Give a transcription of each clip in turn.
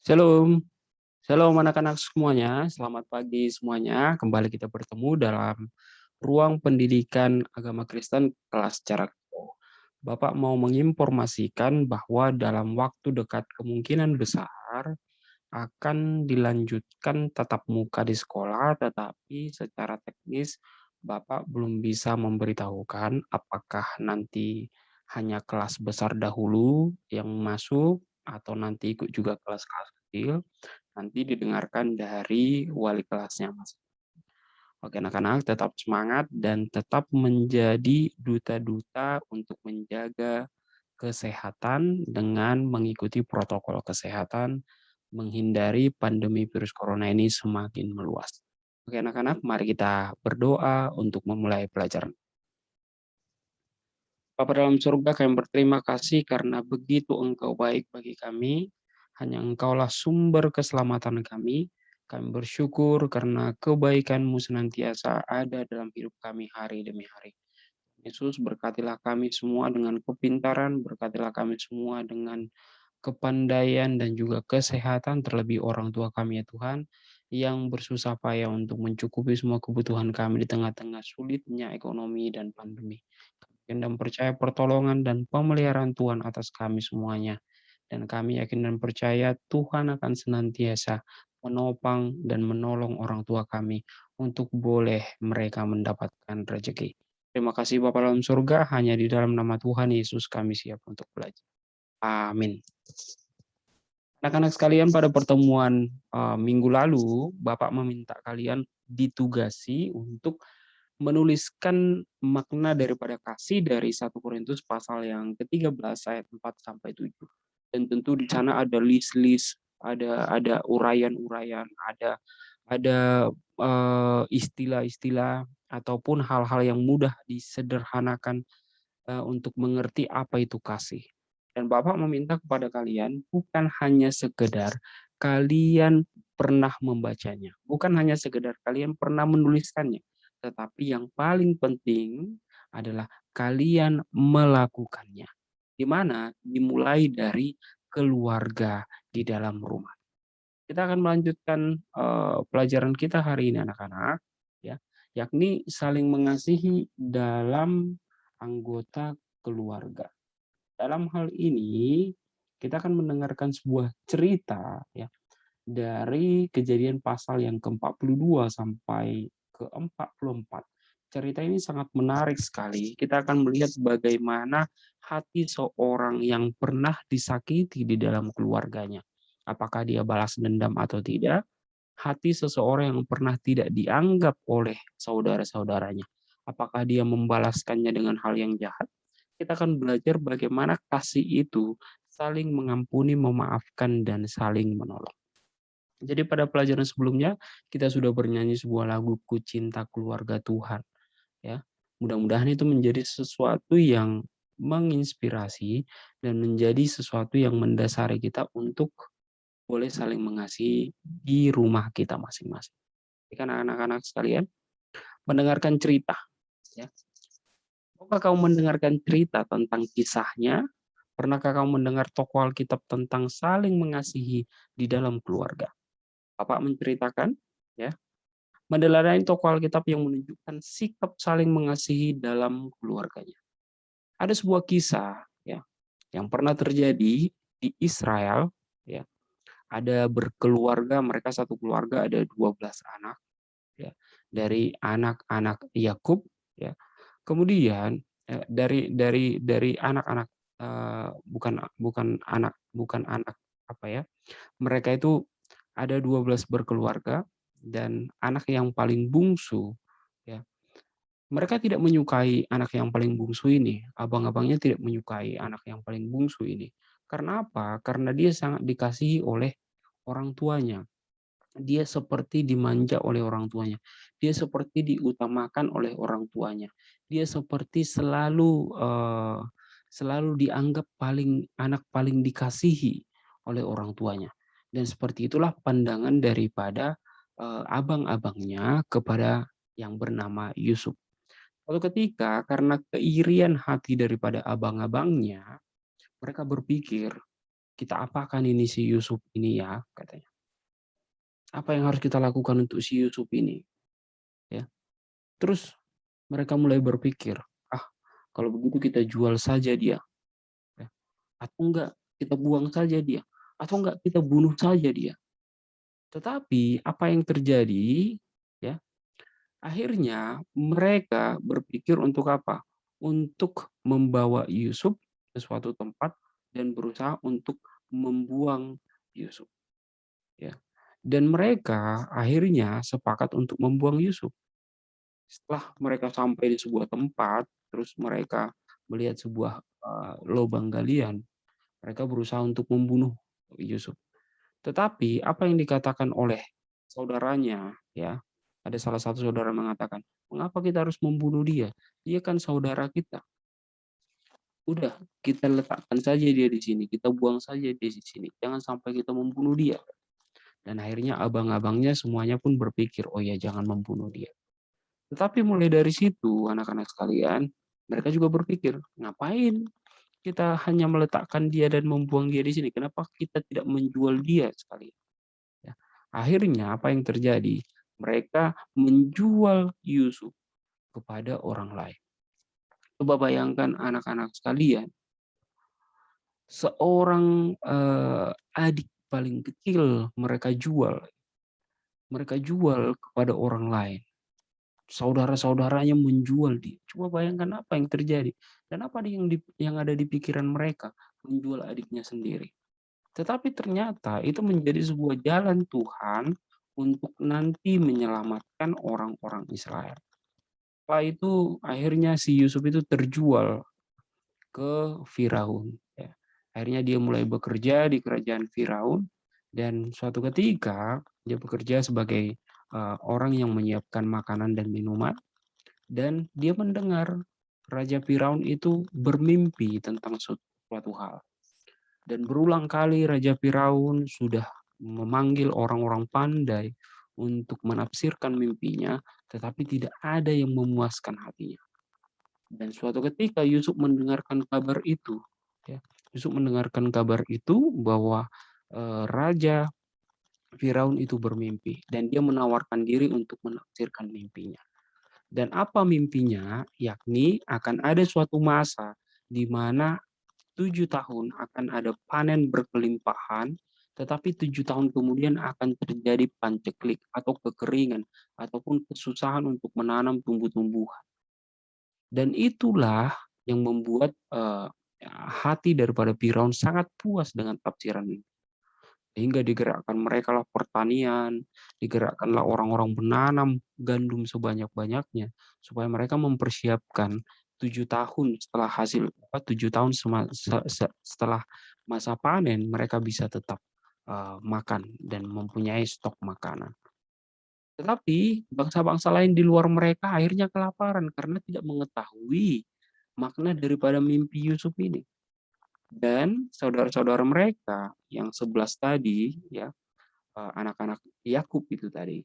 Shalom, shalom anak-anak semuanya, selamat pagi semuanya. Kembali kita bertemu dalam ruang pendidikan agama Kristen kelas jarak jauh. Bapak mau menginformasikan bahwa dalam waktu dekat kemungkinan besar akan dilanjutkan tatap muka di sekolah, tetapi secara teknis Bapak belum bisa memberitahukan apakah nanti hanya kelas besar dahulu yang masuk atau nanti ikut juga kelas-kelas kecil, nanti didengarkan dari wali kelasnya Mas. Oke anak-anak tetap semangat dan tetap menjadi duta-duta untuk menjaga kesehatan dengan mengikuti protokol kesehatan, menghindari pandemi virus corona ini semakin meluas. Oke anak-anak, mari kita berdoa untuk memulai pelajaran. Bapa dalam surga, kami berterima kasih karena begitu Engkau baik bagi kami. Hanya Engkaulah sumber keselamatan kami. Kami bersyukur karena kebaikan-Mu senantiasa ada dalam hidup kami hari demi hari. Yesus, berkatilah kami semua dengan kepintaran, berkatilah kami semua dengan kepandaian dan juga kesehatan, terlebih orang tua kami ya Tuhan, yang bersusah payah untuk mencukupi semua kebutuhan kami di tengah-tengah sulitnya ekonomi dan pandemi. Kami dan percaya pertolongan dan pemeliharaan Tuhan atas kami semuanya. Dan kami yakin dan percaya Tuhan akan senantiasa menopang dan menolong orang tua kami untuk boleh mereka mendapatkan rezeki. Terima kasih Bapa dalam surga, hanya di dalam nama Tuhan Yesus kami siap untuk belajar. Amin. Anak-anak sekalian, pada pertemuan minggu lalu, Bapak meminta kalian ditugasi untuk menuliskan makna daripada kasih dari 1 Korintus pasal yang ke-13 ayat 4 sampai 7. Dan tentu di sana ada list-list, ada uraian-uraian, ada istilah-istilah ataupun hal-hal yang mudah disederhanakan untuk mengerti apa itu kasih. Dan Bapak meminta kepada kalian bukan hanya sekedar kalian pernah membacanya, bukan hanya sekedar kalian pernah menuliskannya, tetapi yang paling penting adalah kalian melakukannya. Di mana dimulai dari keluarga di dalam rumah. Kita akan melanjutkan pelajaran kita hari ini anak-anak, ya, yakni saling mengasihi dalam anggota keluarga. Dalam hal ini kita akan mendengarkan sebuah cerita ya dari Kejadian pasal yang ke-42 sampai ke-44. Cerita ini sangat menarik sekali. Kita akan melihat bagaimana hati seorang yang pernah disakiti di dalam keluarganya. Apakah dia balas dendam atau tidak? Hati seseorang yang pernah tidak dianggap oleh saudara-saudaranya. Apakah dia membalaskannya dengan hal yang jahat? Kita akan belajar bagaimana kasih itu saling mengampuni, memaafkan, dan saling menolong. Jadi pada pelajaran sebelumnya kita sudah bernyanyi sebuah lagu Ku Cinta Keluarga Tuhan ya. Mudah-mudahan itu menjadi sesuatu yang menginspirasi dan menjadi sesuatu yang mendasari kita untuk boleh saling mengasihi di rumah kita masing-masing. Kan anak-anak sekalian, mendengarkan cerita ya. Maukah kamu mendengarkan cerita tentang kisahnya? Pernahkah kamu mendengar tokoh Alkitab tentang saling mengasihi di dalam keluarga? Bapak menceritakan ya, meneladani tokoh Alkitab yang menunjukkan sikap saling mengasihi dalam keluarganya. Ada sebuah kisah ya yang pernah terjadi di Israel ya. Ada berkeluarga, mereka satu keluarga ada 12 anak ya. Dari anak-anak Yakub ya. Kemudian dari anak-anak bukan anak apa ya. Mereka itu ada 12 berkeluarga dan anak yang paling bungsu ya. Mereka tidak menyukai anak yang paling bungsu ini, abang-abangnya tidak menyukai anak yang paling bungsu ini. Karena apa? Karena dia sangat dikasihi oleh orang tuanya. Dia seperti dimanja oleh orang tuanya. Dia seperti diutamakan oleh orang tuanya. Dia seperti selalu dianggap anak paling dikasihi oleh orang tuanya. Dan seperti itulah pandangan daripada abang-abangnya kepada yang bernama Yusuf. Suatu ketika karena keirian hati daripada abang-abangnya, mereka berpikir, "Kita apakan ini si Yusuf ini ya?" katanya. "Apa yang harus kita lakukan untuk si Yusuf ini?" Ya. Terus mereka mulai berpikir, "Ah, kalau begitu kita jual saja dia, ya. Atau enggak kita buang saja dia, atau enggak kita bunuh saja dia." Tetapi apa yang terjadi, ya, akhirnya mereka berpikir untuk apa? Untuk membawa Yusuf ke suatu tempat dan berusaha untuk membuang Yusuf, ya. Dan mereka akhirnya sepakat untuk membuang Yusuf. Setelah mereka sampai di sebuah tempat, terus mereka melihat sebuah, lubang galian, mereka berusaha untuk membunuh Yusuf. Tetapi apa yang dikatakan oleh saudaranya, ya, ada salah satu saudara mengatakan, "Mengapa kita harus membunuh dia? Dia kan saudara kita. Udah, kita letakkan saja dia di sini, kita buang saja dia di sini. Jangan sampai kita membunuh dia." Dan akhirnya abang-abangnya semuanya pun berpikir, "Oh ya, jangan membunuh dia." Tetapi mulai dari situ, anak-anak sekalian, mereka juga berpikir, "Ngapain kita hanya meletakkan dia dan membuang dia di sini? Kenapa kita tidak menjual dia sekali?" Ya. Akhirnya apa yang terjadi? Mereka menjual Yusuf kepada orang lain. Coba bayangkan anak-anak sekalian, seorang, adik paling kecil mereka jual kepada orang lain. Saudara-saudaranya menjual dia. Coba bayangkan apa yang terjadi dan apa yang ada di pikiran mereka, menjual adiknya sendiri. Tetapi ternyata itu menjadi sebuah jalan Tuhan untuk nanti menyelamatkan orang-orang Israel. Setelah itu akhirnya si Yusuf itu terjual ke Firaun, ya. Akhirnya dia mulai bekerja di kerajaan Firaun dan suatu ketika dia bekerja sebagai, orang yang menyiapkan makanan dan minuman dan dia mendengar Raja Firaun itu bermimpi tentang suatu hal. Dan berulang kali Raja Firaun sudah memanggil orang-orang pandai untuk menafsirkan mimpinya, tetapi tidak ada yang memuaskan hatinya. Dan suatu ketika Yusuf mendengarkan kabar itu, ya, Yusuf mendengarkan kabar itu bahwa Raja Firaun itu bermimpi dan dia menawarkan diri untuk menafsirkan mimpinya. Dan apa mimpinya? Yakni akan ada suatu masa di mana 7 tahun akan ada panen berkelimpahan, tetapi 7 tahun kemudian akan terjadi panceklik atau kekeringan ataupun kesusahan untuk menanam tumbuh-tumbuhan. Dan itulah yang membuat hati daripada Firaun sangat puas dengan tafsiran ini. Sehingga digerakkan merekalah pertanian, digerakkanlah orang-orang menanam gandum sebanyak-banyaknya, supaya mereka mempersiapkan 7 tahun setelah hasil 7 tahun setelah masa panen, mereka bisa tetap, makan dan mempunyai stok makanan. Tetapi bangsa-bangsa lain di luar mereka akhirnya kelaparan karena tidak mengetahui makna daripada mimpi Yusuf ini. Dan saudara-saudara mereka yang 11 tadi ya, anak-anak Yakub itu tadi,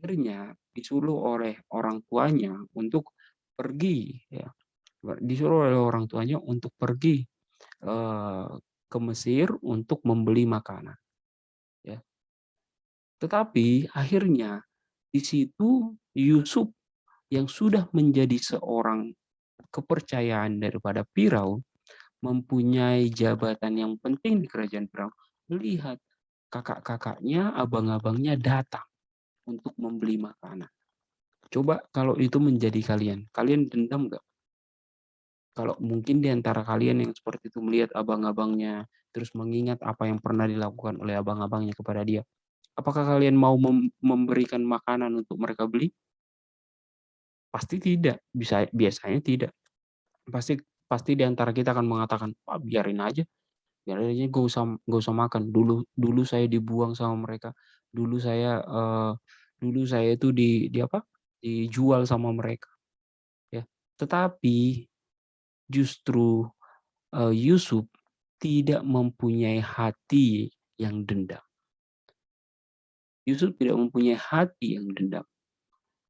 akhirnya disuruh oleh orang tuanya untuk pergi ya, disuruh oleh orang tuanya untuk pergi, eee, ke Mesir untuk membeli makanan, ya. Tetapi akhirnya di situ Yusuf yang sudah menjadi seorang kepercayaan daripada Firaun, mempunyai jabatan yang penting di kerajaan Firaun, melihat kakak-kakaknya, abang-abangnya datang untuk membeli makanan. Coba kalau itu menjadi kalian, kalian dendam nggak? Kalau mungkin di antara kalian yang seperti itu melihat abang-abangnya, terus mengingat apa yang pernah dilakukan oleh abang-abangnya kepada dia, apakah kalian mau memberikan makanan untuk mereka beli? Pasti tidak, biasanya tidak. Pasti pasti di antara kita akan mengatakan, "Ah, biarin aja nggak usah makan. Dulu dulu saya dibuang sama mereka. Dulu saya, dulu saya itu di apa, dijual sama mereka." Ya. Tetapi justru, Yusuf tidak mempunyai hati yang dendam. Yusuf tidak mempunyai hati yang dendam,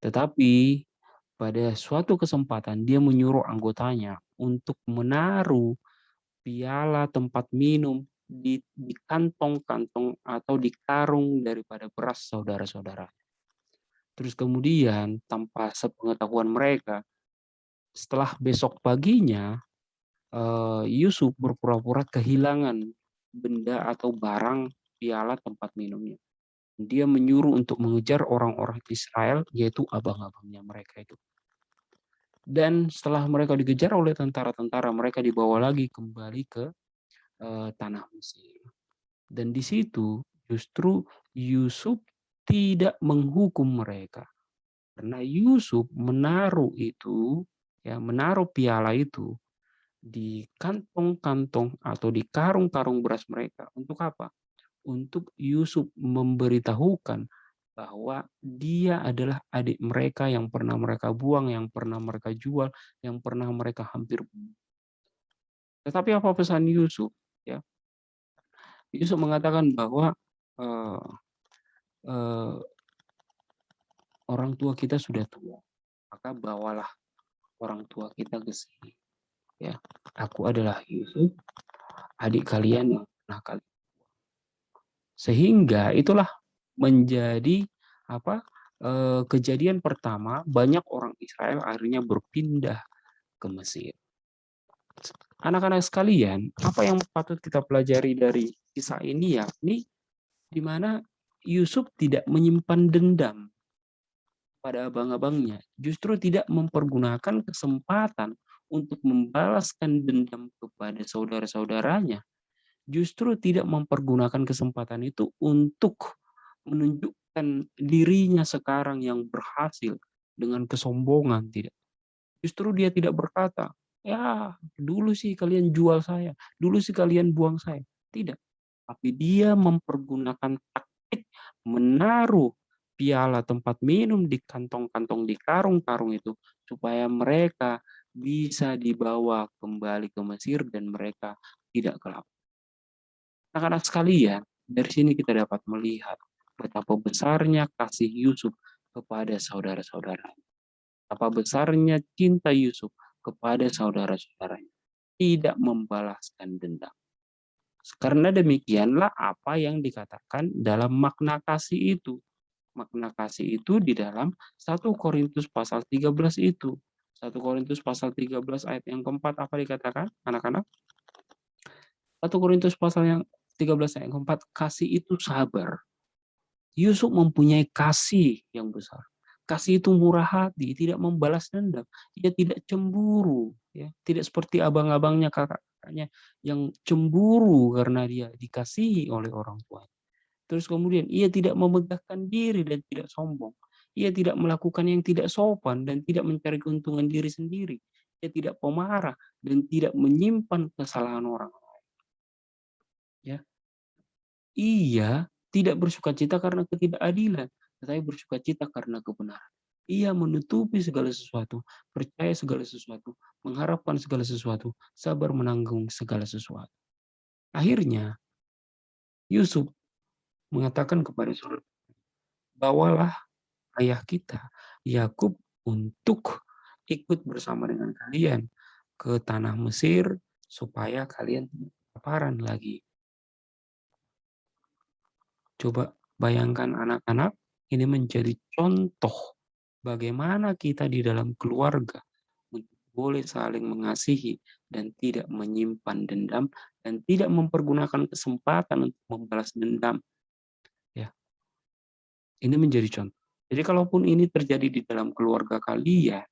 tetapi pada suatu kesempatan dia menyuruh anggotanya untuk menaruh piala tempat minum di kantong-kantong atau di karung daripada beras saudara-saudara. Terus kemudian tanpa sepengetahuan mereka, setelah besok paginya, Yusuf berpura-pura kehilangan benda atau barang piala tempat minumnya. Dia menyuruh untuk mengejar orang-orang Israel, yaitu abang-abangnya mereka itu. Dan setelah mereka dikejar oleh tentara-tentara, mereka dibawa lagi kembali ke tanah Mesir. Dan di situ justru Yusuf tidak menghukum mereka. Karena Yusuf menaruh itu, ya, menaruh piala itu di kantong-kantong atau di karung-karung beras mereka. Untuk apa? Untuk Yusuf memberitahukan bahwa dia adalah adik mereka yang pernah mereka buang, yang pernah mereka jual, yang pernah mereka hampir bunuh. Tetapi apa pesan Yusuf? Ya, Yusuf mengatakan bahwa uh, uh, orang tua kita sudah tua, maka bawalah orang tua kita ke sini. Ya, aku adalah Yusuf, adik kalian yang pernah kalian. Sehingga itulah menjadi apa? Kejadian pertama, banyak orang Israel akhirnya berpindah ke Mesir. Anak-anak sekalian, apa yang patut kita pelajari dari kisah ini, ya, ini di mana Yusuf tidak menyimpan dendam pada abang-abangnya, justru tidak mempergunakan kesempatan untuk membalaskan dendam kepada saudara-saudaranya, justru tidak mempergunakan kesempatan itu untuk menunjukkan dirinya sekarang yang berhasil dengan kesombongan, tidak. Justru dia tidak berkata, ya dulu sih kalian jual saya, dulu sih kalian buang saya. Tidak. Tapi dia mempergunakan taktik menaruh piala tempat minum di kantong-kantong, di karung-karung itu, supaya mereka bisa dibawa kembali ke Mesir dan mereka tidak kelap. Anak-anak sekalian, dari sini kita dapat melihat betapa besarnya kasih Yusuf kepada saudara-saudara. Betapa besarnya cinta Yusuf kepada saudara-saudaranya. Tidak membalaskan dendam. Karena demikianlah apa yang dikatakan dalam makna kasih itu. Makna kasih itu di dalam 1 Korintus pasal 13 itu. 1 Korintus pasal 13 ayat yang keempat, apa dikatakan, anak-anak? 1 Korintus pasal yang 13 ayat keempat, kasih itu sabar. Yusuf mempunyai kasih yang besar. Kasih itu murah hati, tidak membalas dendam. Ia tidak cemburu, ya. Tidak seperti abang-abangnya, kakak-kakaknya yang cemburu karena dia dikasihi oleh orang tua. Terus kemudian ia tidak memegahkan diri dan tidak sombong. Ia tidak melakukan yang tidak sopan dan tidak mencari keuntungan diri sendiri. Ia tidak pemarah dan tidak menyimpan kesalahan orang. Ya, ia tidak bersukacita karena ketidakadilan, tetapi bersukacita karena kebenaran. Ia menutupi segala sesuatu, percaya segala sesuatu, mengharapkan segala sesuatu, sabar menanggung segala sesuatu. Akhirnya, Yusuf mengatakan kepada saudara, bawalah ayah kita, Yakub, untuk ikut bersama dengan kalian ke tanah Mesir, supaya kalian tidak kelaparan lagi. Coba bayangkan anak-anak, ini menjadi contoh bagaimana kita di dalam keluarga boleh saling mengasihi dan tidak menyimpan dendam dan tidak mempergunakan kesempatan untuk membalas dendam. Ya, ini menjadi contoh. Jadi kalaupun ini terjadi di dalam keluarga kalian,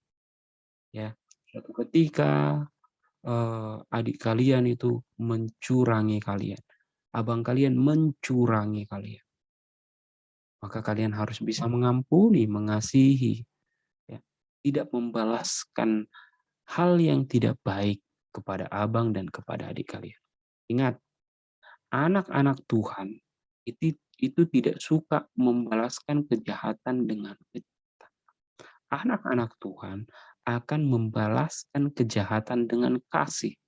ya, suatu ketika adik kalian itu mencurangi kalian, abang kalian mencurangi kalian, maka kalian harus bisa mengampuni, mengasihi, ya. Tidak membalaskan hal yang tidak baik kepada abang dan kepada adik kalian. Ingat, anak-anak Tuhan itu tidak suka membalaskan kejahatan dengan kejahatan. Anak-anak Tuhan akan membalaskan kejahatan dengan kasih.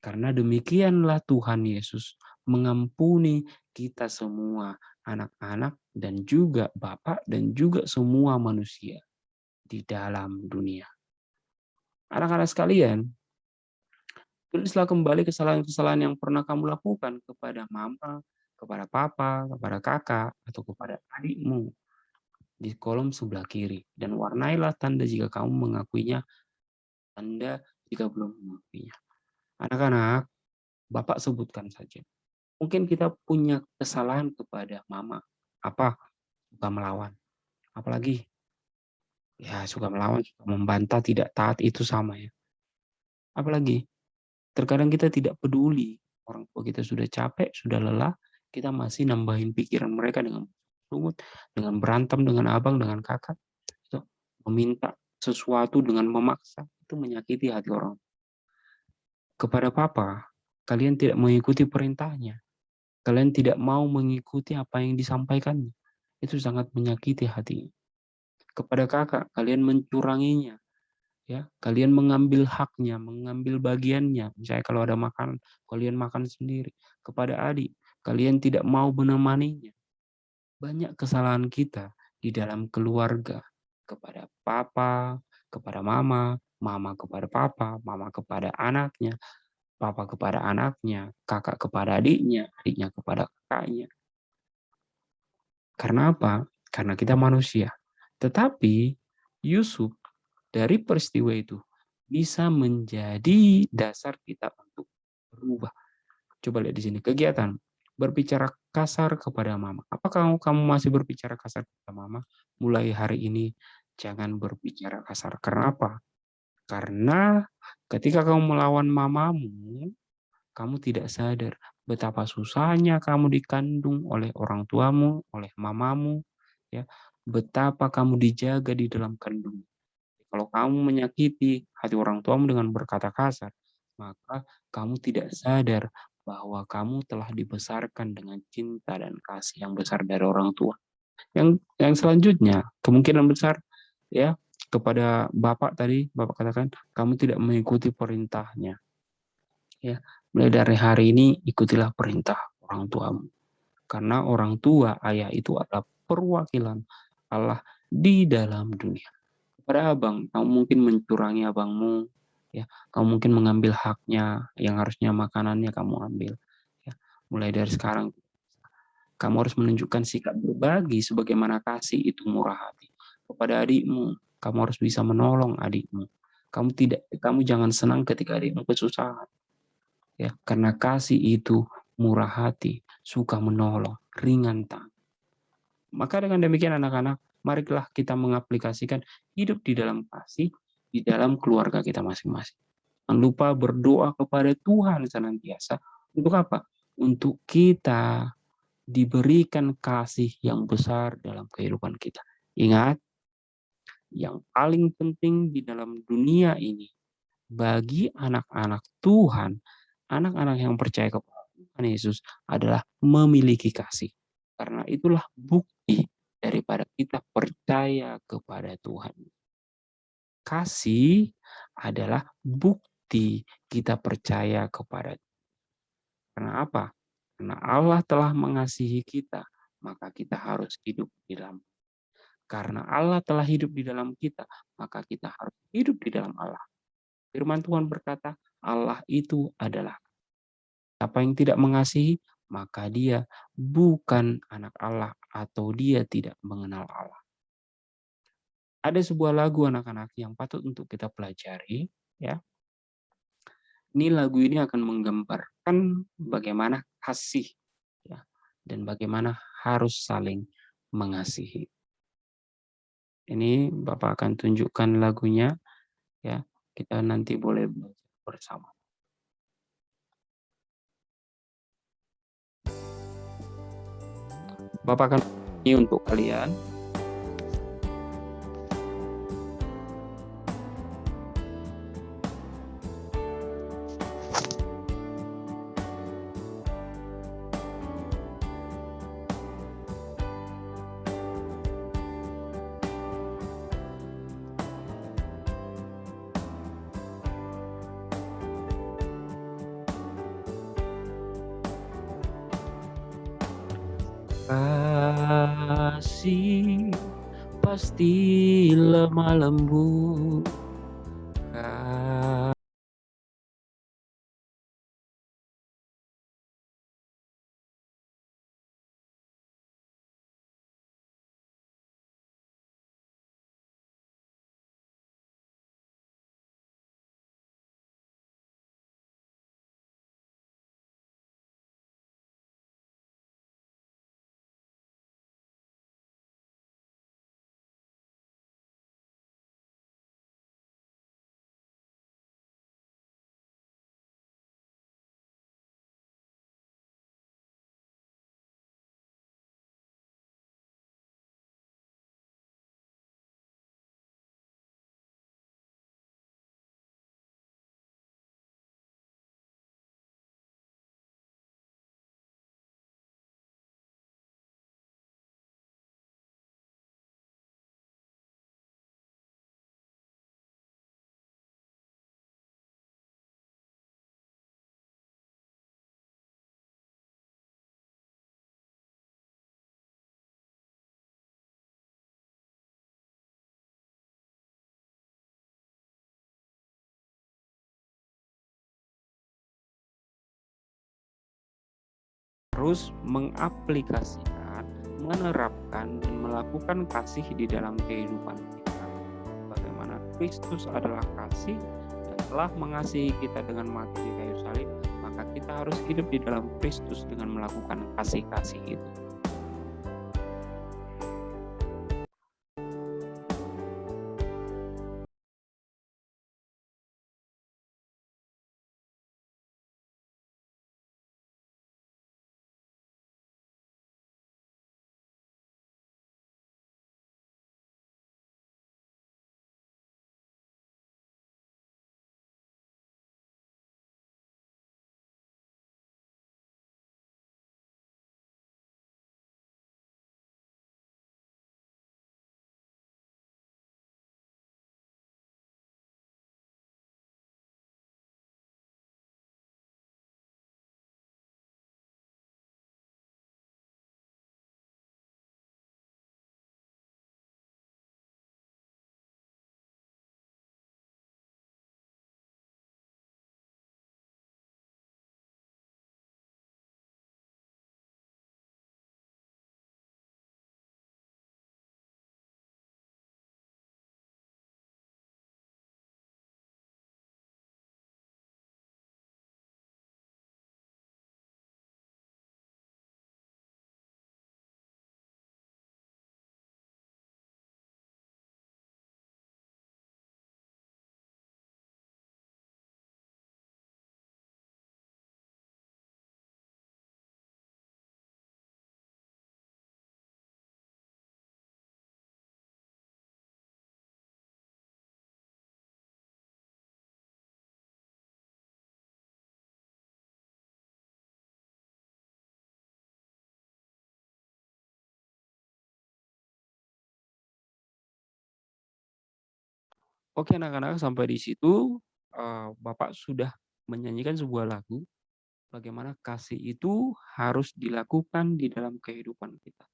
Karena demikianlah Tuhan Yesus mengampuni kita semua, anak-anak dan juga Bapak dan juga semua manusia di dalam dunia. Anak-anak sekalian, Tulislah kembali kesalahan-kesalahan yang pernah kamu lakukan kepada mama, kepada papa, kepada kakak, atau kepada adikmu di kolom sebelah kiri. Dan warnailah tanda jika kamu mengakuinya, tanda jika belum mengakuinya. Anak-anak, Bapak sebutkan saja. Mungkin kita punya kesalahan kepada mama. Apa? Suka melawan. Apalagi? Ya, suka melawan, suka membantah, tidak taat, itu sama ya. Apalagi? Terkadang kita tidak peduli. Orang tua kita sudah capek, sudah lelah, kita masih nambahin pikiran mereka dengan sungut, dengan berantem dengan abang, dengan kakak. Itu meminta sesuatu dengan memaksa, itu menyakiti hati orang. Kepada papa, kalian tidak mengikuti perintahnya. Kalian tidak mau mengikuti apa yang disampaikannya. Itu sangat menyakiti hati. Kepada kakak, kalian mencuranginya. Ya, kalian mengambil haknya, mengambil bagiannya. Misalnya kalau ada makan, kalian makan sendiri. Kepada adik, kalian tidak mau menemaninya. Banyak kesalahan kita di dalam keluarga. Kepada papa, kepada mama, mama kepada papa, mama kepada anaknya, papa kepada anaknya, kakak kepada adiknya, adiknya kepada kakaknya. Karena apa? Karena kita manusia. Tetapi Yusuf dari peristiwa itu bisa menjadi dasar kita untuk berubah. Coba lihat di sini, kegiatan berbicara kasar kepada mama. Apakah kamu masih berbicara kasar kepada mama? Mulai hari ini jangan berbicara kasar. Karena apa? Karena ketika kamu melawan mamamu, kamu tidak sadar betapa susahnya kamu dikandung oleh orang tuamu, oleh mamamu, ya. Betapa kamu dijaga di dalam kandung. Kalau kamu menyakiti hati orang tuamu dengan berkata kasar, maka kamu tidak sadar bahwa kamu telah dibesarkan dengan cinta dan kasih yang besar dari orang tua. Yang selanjutnya, kemungkinan besar ya kepada Bapak tadi, Bapak katakan kamu tidak mengikuti perintahnya. Ya, mulai dari hari ini ikutilah perintah orang tuamu. Karena orang tua, ayah itu adalah perwakilan Allah di dalam dunia. Pada abang, kamu mungkin mencurangi abangmu, ya, kamu mungkin mengambil haknya, yang harusnya makanannya kamu ambil. Ya, mulai dari sekarang, kamu harus menunjukkan sikap berbagi sebagaimana kasih itu murah hati. Kepada adikmu, kamu harus bisa menolong adikmu. Kamu jangan senang ketika adikmu kesusahan. Ya, karena kasih itu murah hati, suka menolong, ringan tangan. Maka dengan demikian anak-anak, marilah kita mengaplikasikan hidup di dalam kasih, di dalam keluarga kita masing-masing. Jangan lupa berdoa kepada Tuhan senantiasa. Untuk apa? Untuk kita diberikan kasih yang besar dalam kehidupan kita. Ingat, yang paling penting di dalam dunia ini, bagi anak-anak Tuhan, anak-anak yang percaya kepada Tuhan Yesus adalah memiliki kasih. Karena itulah bukti daripada kita percaya kepada Tuhan. Kasih adalah bukti kita percaya kepada Tuhan. Karena apa? Karena Allah telah mengasihi kita, maka kita harus hidup di dalam. Karena Allah telah hidup di dalam kita, maka kita harus hidup di dalam Allah. Firman Tuhan berkata, Allah itu adalah siapa yang tidak mengasihi, maka dia bukan anak Allah atau dia tidak mengenal Allah. Ada sebuah lagu anak-anak yang patut untuk kita pelajari, ya. Ini lagu ini akan menggambarkan bagaimana kasih, ya, dan bagaimana harus saling mengasihi. Ini Bapak akan tunjukkan lagunya, ya. Kita nanti boleh belajar bersama. Bapak akan nyanyi untuk kalian. Kasih pasti lemah lembut, harus mengaplikasikan, menerapkan, dan melakukan kasih di dalam kehidupan kita. Bagaimana Kristus adalah kasih dan telah mengasihi kita dengan mati di kayu salib, maka kita harus hidup di dalam Kristus dengan melakukan kasih-kasih itu. Oke anak-anak, sampai di situ Bapak sudah menyanyikan sebuah lagu, bagaimana kasih itu harus dilakukan di dalam kehidupan kita.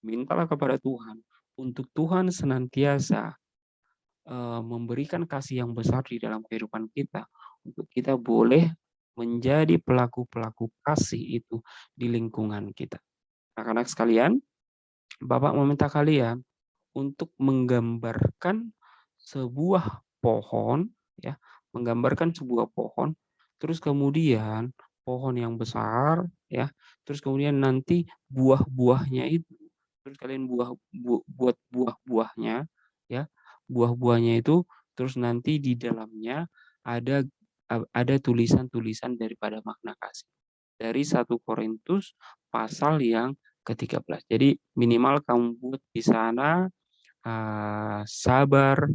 Mintalah kepada Tuhan untuk Tuhan senantiasa memberikan kasih yang besar di dalam kehidupan kita, untuk kita boleh menjadi pelaku-pelaku kasih itu di lingkungan kita. Anak-anak sekalian, Bapak meminta kalian untuk menggambarkan sebuah pohon, ya, menggambarkan sebuah pohon, terus kemudian pohon yang besar, ya, terus kemudian nanti buah-buahnya itu, terus kalian buat buah-buahnya, ya, buah-buahnya itu, terus nanti di dalamnya ada ada tulisan-tulisan daripada makna kasih. Dari 1 Korintus pasal yang ke-13. Jadi minimal kamu buat di sana sabar,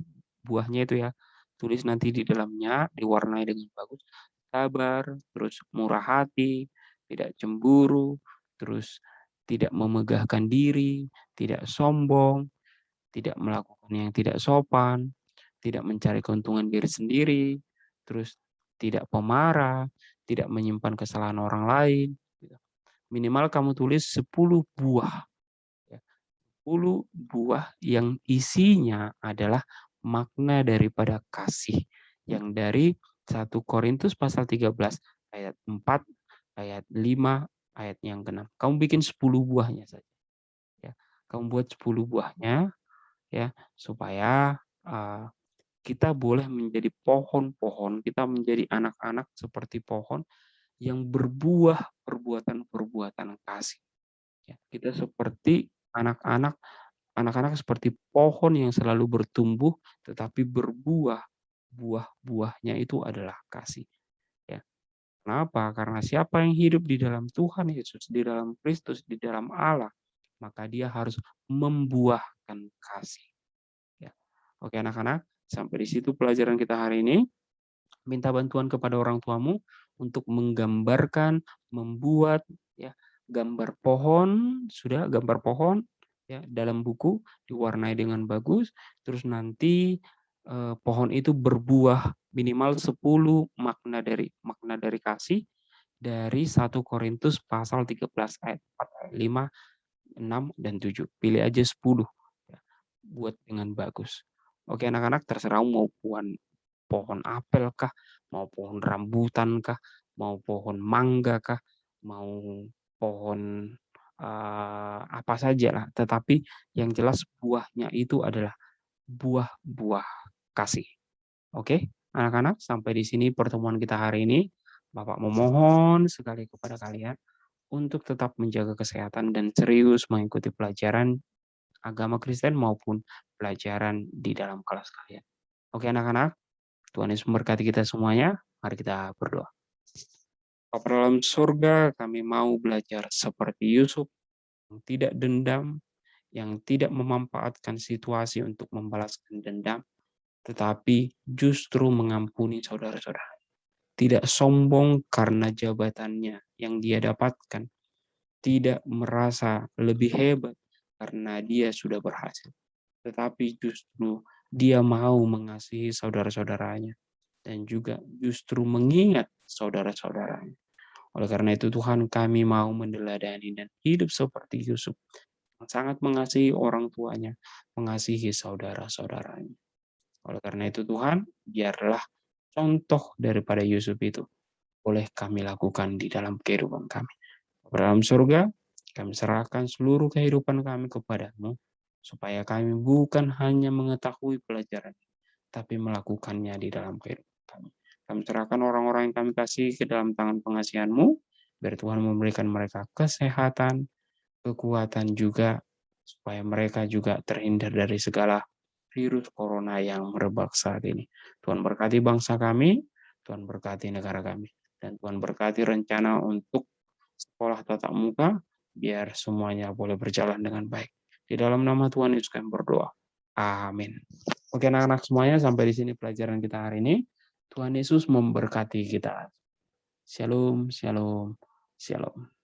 buahnya itu ya, tulis nanti di dalamnya, diwarnai dengan bagus, sabar, terus murah hati, tidak cemburu, terus tidak memegahkan diri, tidak sombong, tidak melakukan yang tidak sopan, tidak mencari keuntungan diri sendiri, terus tidak pemarah, tidak menyimpan kesalahan orang lain. Gitu. Minimal kamu tulis 10 buah. Ya. 10 buah yang isinya adalah makna daripada kasih. Yang dari 1 Korintus pasal 13 ayat 4, ayat 5, ayat yang ke-6. Kamu bikin 10 buahnya saja. Ya. Kamu buat 10 buahnya ya supaya kita boleh menjadi pohon-pohon, kita menjadi anak-anak seperti pohon yang berbuah perbuatan-perbuatan kasih. Ya, kita seperti anak-anak anak-anak seperti pohon yang selalu bertumbuh tetapi berbuah, buah-buahnya itu adalah kasih. Ya. Kenapa? Karena siapa yang hidup di dalam Tuhan Yesus, di dalam Kristus, di dalam Allah, maka dia harus membuahkan kasih. Ya. Oke anak-anak, sampai di situ pelajaran kita hari ini. Minta bantuan kepada orang tuamu untuk menggambarkan, membuat ya gambar pohon, sudah gambar pohon ya dalam buku diwarnai dengan bagus, terus nanti pohon itu berbuah minimal 10 makna dari kasih dari 1 Korintus pasal 13 ayat 4, ayat 5, 6 dan 7. Pilih aja 10 ya, buat dengan bagus. Oke anak-anak, terserah mau pohon apel kah, mau pohon rambutan kah, mau pohon mangga kah, mau pohon apa saja lah, tetapi yang jelas buahnya itu adalah buah-buah kasih. Oke, anak-anak, sampai di sini pertemuan kita hari ini. Bapak memohon sekali kepada kalian untuk tetap menjaga kesehatan dan serius mengikuti pelajaran agama Kristen maupun pelajaran di dalam kelas kalian. Oke anak-anak, Tuhan Yesus memberkati kita semuanya. Mari kita berdoa. Bapa dalam surga, kami mau belajar seperti Yusuf yang tidak dendam, yang tidak memanfaatkan situasi untuk membalaskan dendam, tetapi justru mengampuni saudara-saudara. Tidak sombong karena jabatannya yang dia dapatkan, tidak merasa lebih hebat karena dia sudah berhasil, tetapi justru dia mau mengasihi saudara-saudaranya dan juga justru mengingat saudara-saudaranya. Oleh karena itu Tuhan, kami mau meneladani dan hidup seperti Yusuf, yang sangat mengasihi orang tuanya, mengasihi saudara-saudaranya. Oleh karena itu Tuhan, biarlah contoh daripada Yusuf itu boleh kami lakukan di dalam kehidupan kami. Dalam surga, kami serahkan seluruh kehidupan kami kepadamu, supaya kami bukan hanya mengetahui pelajaran, tapi melakukannya di dalam kehidupan kami. Kami serahkan orang-orang yang kami kasih ke dalam tangan pengasihan-Mu, biar Tuhan memberikan mereka kesehatan, kekuatan juga, supaya mereka juga terhindar dari segala virus corona yang merebak saat ini. Tuhan berkati bangsa kami, Tuhan berkati negara kami, dan Tuhan berkati rencana untuk sekolah tatap muka, biar semuanya boleh berjalan dengan baik. Di dalam nama Tuhan Yesus kami berdoa. Amin. Oke anak-anak semuanya, sampai di sini pelajaran kita hari ini. Tuhan Yesus memberkati kita. Shalom, shalom, shalom.